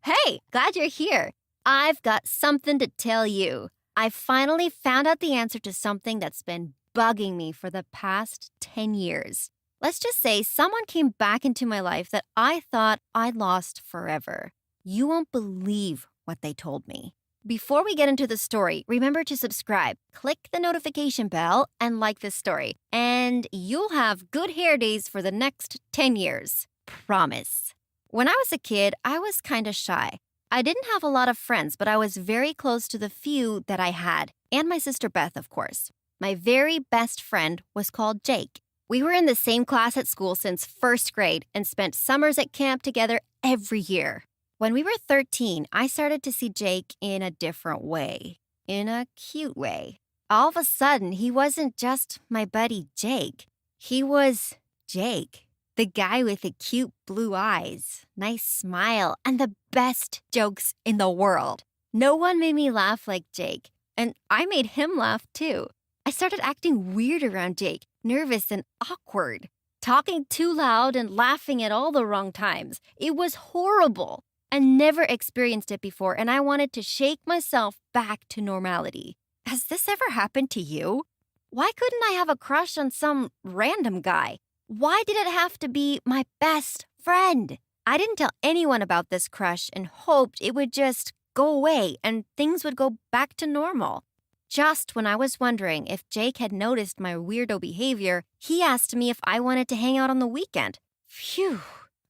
Hey, glad you're here. I've got something to tell you. I finally found out the answer to something that's been bugging me for the past 10 years. Let's just say someone came back into my life that I thought I'd lost forever. You won't believe what they told me. Before we get into the story, remember to subscribe, click the notification bell, and like this story. And you'll have good hair days for the next 10 years. Promise. When I was a kid, I was kind of shy. I didn't have a lot of friends, but I was very close to the few that I had, and my sister Beth, of course. My very best friend was called Jake. We were in the same class at school since first grade and spent summers at camp together every year. When we were 13, I started to see Jake in a different way, in a cute way. All of a sudden, he wasn't just my buddy Jake. He was Jake. The guy with the cute blue eyes, nice smile, and the best jokes in the world. No one made me laugh like Jake, and I made him laugh too. I started acting weird around Jake, nervous and awkward, talking too loud and laughing at all the wrong times. It was horrible. I never experienced it before, and I wanted to shake myself back to normality. Has this ever happened to you? Why couldn't I have a crush on some random guy? Why did it have to be my best friend? I didn't tell anyone about this crush and hoped it would just go away and things would go back to normal. Just when I was wondering if Jake had noticed my weirdo behavior, he asked me if I wanted to hang out on the weekend. Phew.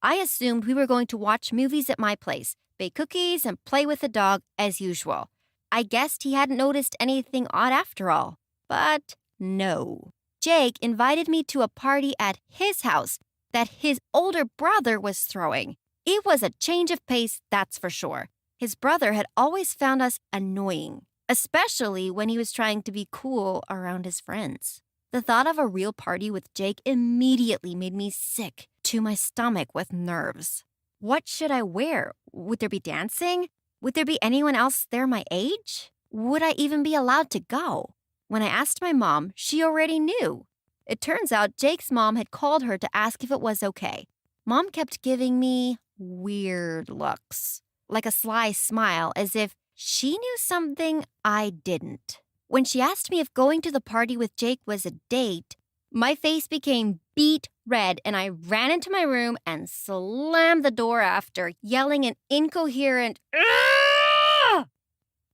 I assumed we were going to watch movies at my place, bake cookies, and play with the dog as usual. I guessed he hadn't noticed anything odd after all. But no. Jake invited me to a party at his house that his older brother was throwing. It was a change of pace, that's for sure. His brother had always found us annoying, especially when he was trying to be cool around his friends. The thought of a real party with Jake immediately made me sick to my stomach with nerves. What should I wear? Would there be dancing? Would there be anyone else there my age? Would I even be allowed to go? When I asked my mom, she already knew. It turns out Jake's mom had called her to ask if it was okay. Mom kept giving me weird looks, like a sly smile, as if she knew something I didn't. When she asked me if going to the party with Jake was a date, my face became beet red and I ran into my room and slammed the door after, yelling an incoherent, "Ah!"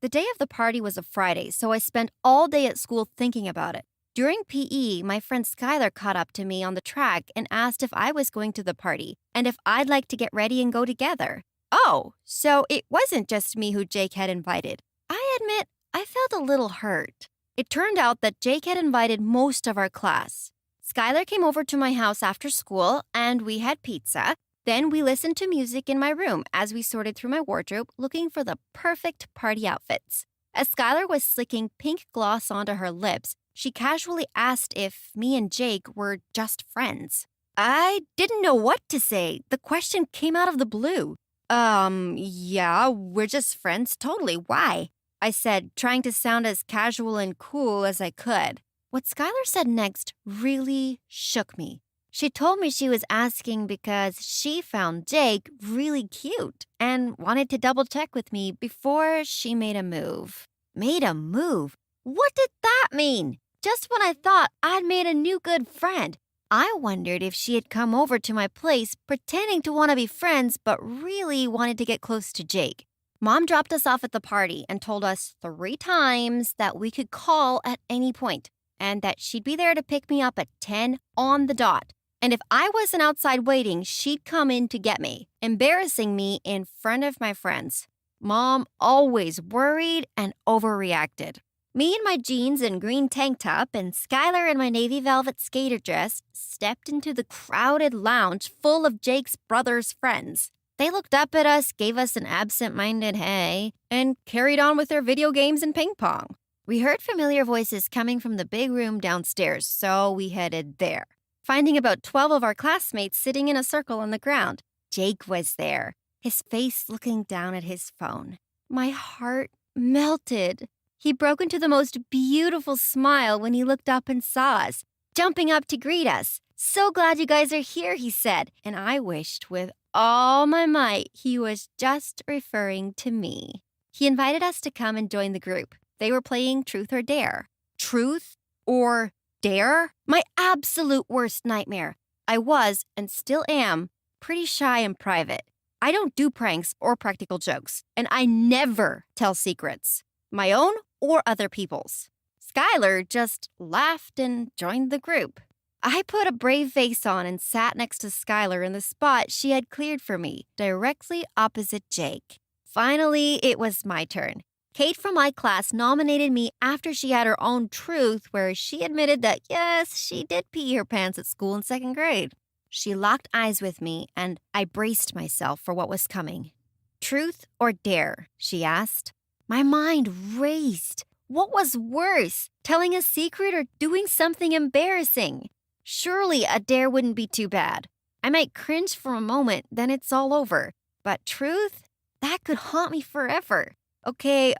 The day of the party was a Friday, so I spent all day at school thinking about it. During PE, my friend Skylar caught up to me on the track and asked if I was going to the party and if I'd like to get ready and go together. Oh, so it wasn't just me who Jake had invited. I admit, I felt a little hurt. It turned out that Jake had invited most of our class. Skylar came over to my house after school and we had pizza. Then we listened to music in my room as we sorted through my wardrobe looking for the perfect party outfits. As Skylar was slicking pink gloss onto her lips, she casually asked if me and Jake were just friends. I didn't know what to say. The question came out of the blue. Yeah, we're just friends, totally. Why? I said, trying to sound as casual and cool as I could. What Skylar said next really shook me. She told me she was asking because she found Jake really cute and wanted to double check with me before she made a move. Made a move? What did that mean? Just when I thought I'd made a new good friend, I wondered if she had come over to my place pretending to want to be friends but really wanted to get close to Jake. Mom dropped us off at the party and told us 3 times that we could call at any point and that she'd be there to pick me up at 10 on the dot. And if I wasn't outside waiting, she'd come in to get me, embarrassing me in front of my friends. Mom always worried and overreacted. Me in my jeans and green tank top and Skylar in my navy velvet skater dress stepped into the crowded lounge full of Jake's brother's friends. They looked up at us, gave us an absent-minded hey, and carried on with their video games and ping pong. We heard familiar voices coming from the big room downstairs, so we headed there. Finding about 12 of our classmates sitting in a circle on the ground. Jake was there, his face looking down at his phone. My heart melted. He broke into the most beautiful smile when he looked up and saw us, jumping up to greet us. "So glad you guys are here," he said, and I wished with all my might he was just referring to me. He invited us to come and join the group. They were playing Truth or Dare. Truth or Dare? My absolute worst nightmare. I was, and still am, pretty shy in private. I don't do pranks or practical jokes, and I never tell secrets, my own or other people's. Skylar just laughed and joined the group. I put a brave face on and sat next to Skylar in the spot she had cleared for me, directly opposite Jake. Finally, it was my turn. Kate from my class nominated me after she had her own truth where she admitted that, yes, she did pee her pants at school in second grade. She locked eyes with me, and I braced myself for what was coming. Truth or dare? She asked. My mind raced. What was worse, telling a secret or doing something embarrassing? Surely a dare wouldn't be too bad. I might cringe for a moment, then it's all over. But truth? That could haunt me forever. Okay,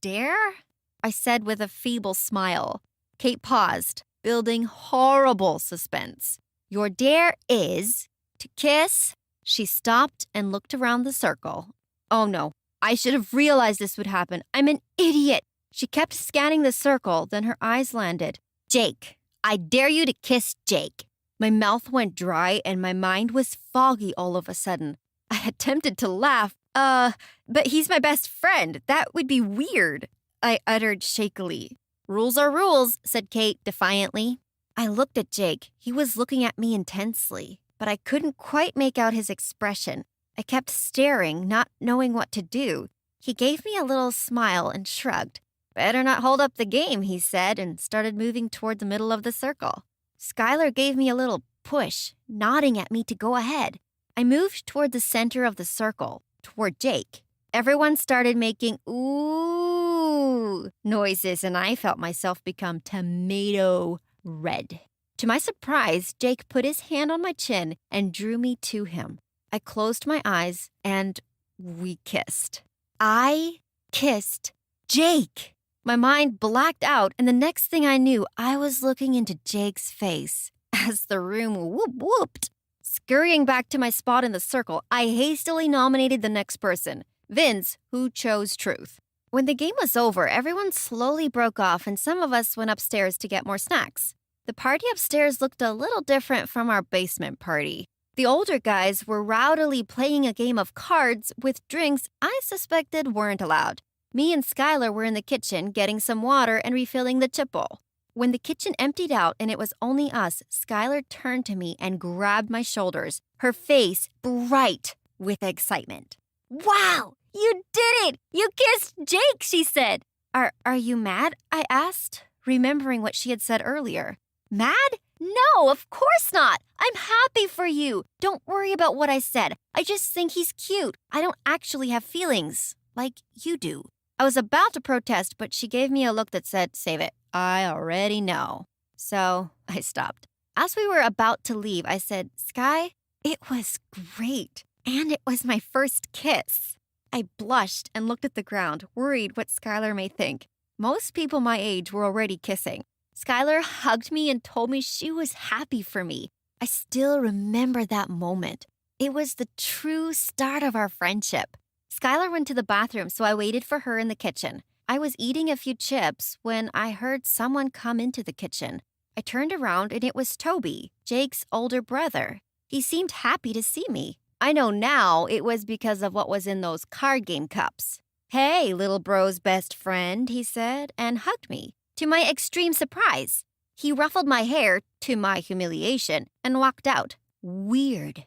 dare? I said with a feeble smile. Kate paused, building horrible suspense. Your dare is to kiss. She stopped and looked around the circle. Oh no, I should have realized this would happen. I'm an idiot. She kept scanning the circle, then her eyes landed. Jake, I dare you to kiss Jake. My mouth went dry and my mind was foggy all of a sudden. I attempted to laugh. But he's my best friend. That would be weird, I uttered shakily. Rules are rules, said Kate defiantly. I looked at Jake. He was looking at me intensely, but I couldn't quite make out his expression. I kept staring, not knowing what to do. He gave me a little smile and shrugged. Better not hold up the game, he said, and started moving toward the middle of the circle. Skylar gave me a little push, nodding at me to go ahead. I moved toward the center of the circle, toward Jake. Everyone started making ooh noises, and I felt myself become tomato red. To my surprise, Jake put his hand on my chin and drew me to him. I closed my eyes, and we kissed. I kissed Jake. My mind blacked out, and the next thing I knew, I was looking into Jake's face as the room whooped. Scurrying back to my spot in the circle, I hastily nominated the next person, Vince, who chose Truth. When the game was over, everyone slowly broke off and some of us went upstairs to get more snacks. The party upstairs looked a little different from our basement party. The older guys were rowdily playing a game of cards with drinks I suspected weren't allowed. Me and Skylar were in the kitchen getting some water and refilling the chip bowl. When the kitchen emptied out and it was only us, Skylar turned to me and grabbed my shoulders, her face bright with excitement. Wow, you did it! You kissed Jake, she said. Are you mad? I asked, remembering what she had said earlier. Mad? No, of course not. I'm happy for you. Don't worry about what I said. I just think he's cute. I don't actually have feelings like you do. I was about to protest, but she gave me a look that said, save it. I already know. So I stopped. As we were about to leave, I said, Sky, it was great. And it was my first kiss. I blushed and looked at the ground, worried what Skylar may think. Most people my age were already kissing. Skylar hugged me and told me she was happy for me. I still remember that moment. It was the true start of our friendship. Skylar went to the bathroom, so I waited for her in the kitchen. I was eating a few chips when I heard someone come into the kitchen. I turned around and it was Toby, Jake's older brother. He seemed happy to see me. I know now it was because of what was in those card game cups. Hey, little bro's best friend, he said, and hugged me. To my extreme surprise, he ruffled my hair, to my humiliation, and walked out. Weird.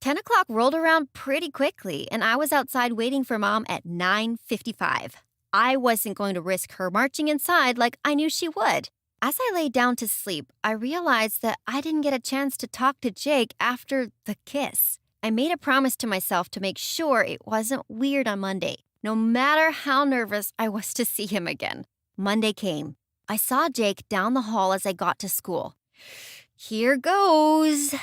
10 o'clock rolled around pretty quickly, and I was outside waiting for Mom at 9:55. I wasn't going to risk her marching inside like I knew she would. As I lay down to sleep, I realized that I didn't get a chance to talk to Jake after the kiss. I made a promise to myself to make sure it wasn't weird on Monday, no matter how nervous I was to see him again. Monday came. I saw Jake down the hall as I got to school. Here goes.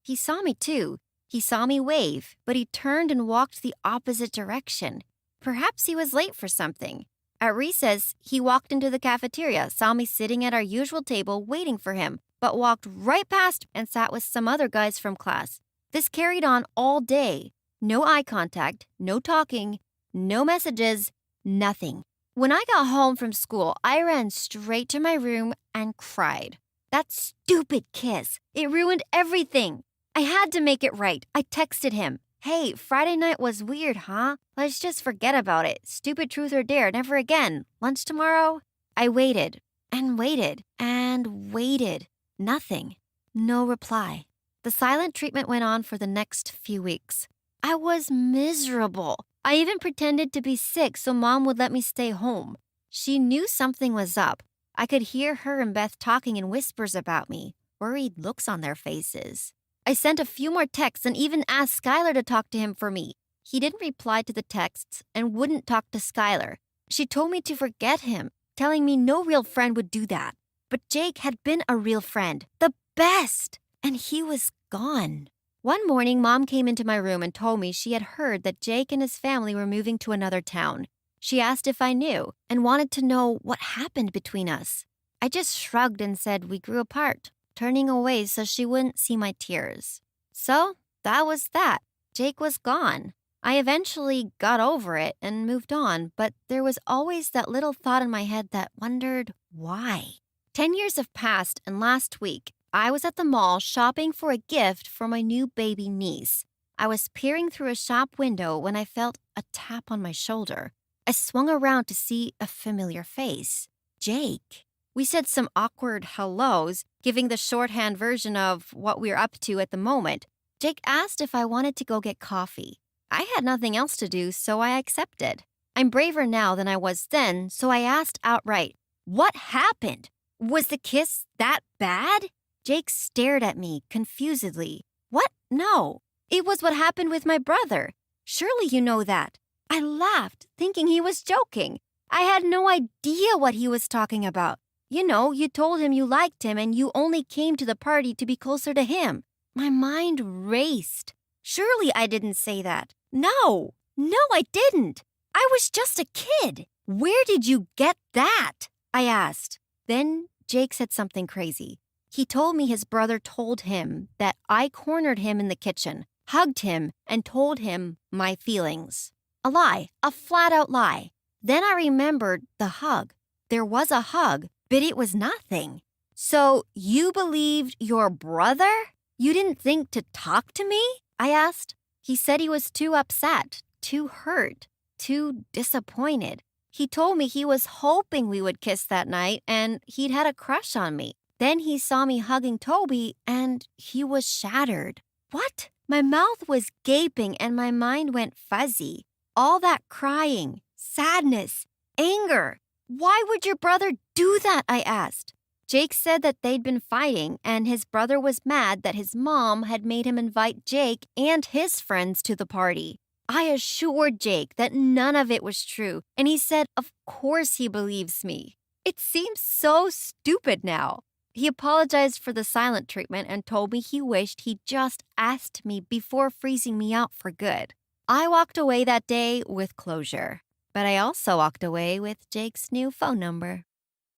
He saw me too. He saw me wave, but he turned and walked the opposite direction. Perhaps he was late for something. At recess, he walked into the cafeteria, saw me sitting at our usual table waiting for him, but walked right past and sat with some other guys from class. This carried on all day. No eye contact, no talking, no messages, nothing. When I got home from school, I ran straight to my room and cried. That stupid kiss. It ruined everything. I had to make it right. I texted him. Hey, Friday night was weird, huh? Let's just forget about it. Stupid truth or dare, never again. Lunch tomorrow? I waited and waited and waited. Nothing. No reply. The silent treatment went on for the next few weeks. I was miserable. I even pretended to be sick so Mom would let me stay home. She knew something was up. I could hear her and Beth talking in whispers about me, worried looks on their faces. I sent a few more texts and even asked Skylar to talk to him for me. He didn't reply to the texts and wouldn't talk to Skylar. She told me to forget him, telling me no real friend would do that. But Jake had been a real friend, the best, and he was gone. One morning, Mom came into my room and told me she had heard that Jake and his family were moving to another town. She asked if I knew and wanted to know what happened between us. I just shrugged and said we grew apart, turning away so she wouldn't see my tears. So that was that. Jake was gone. I eventually got over it and moved on, but there was always that little thought in my head that wondered why. 10 years have passed, and last week, I was at the mall shopping for a gift for my new baby niece. I was peering through a shop window when I felt a tap on my shoulder. I swung around to see a familiar face. Jake. We said some awkward hellos, giving the shorthand version of what we're up to at the moment. Jake asked if I wanted to go get coffee. I had nothing else to do, so I accepted. I'm braver now than I was then, so I asked outright, "What happened? Was the kiss that bad?" Jake stared at me confusedly. "What? No. It was what happened with my brother. Surely you know that." I laughed, thinking he was joking. I had no idea what he was talking about. You know, you told him you liked him and you only came to the party to be closer to him. My mind raced. Surely I didn't say that. No, I didn't. I was just a kid. Where did you get that? I asked. Then Jake said something crazy. He told me his brother told him that I cornered him in the kitchen, hugged him, and told him my feelings. A lie, a flat-out lie. Then I remembered the hug. There was a hug, but it was nothing. So you believed your brother? You didn't think to talk to me? I asked. He said he was too upset, too hurt, too disappointed. He told me he was hoping we would kiss that night and he'd had a crush on me. Then he saw me hugging Toby and he was shattered. What? My mouth was gaping and my mind went fuzzy. All that crying, sadness, anger. Why would your brother do that? I asked. Jake said that they'd been fighting and his brother was mad that his mom had made him invite Jake and his friends to the party. I assured Jake that none of it was true, and he said of course he believes me. It seems so stupid now. He apologized for the silent treatment and told me he wished he'd just asked me before freezing me out for good. I walked away that day with closure, but I also walked away with Jake's new phone number.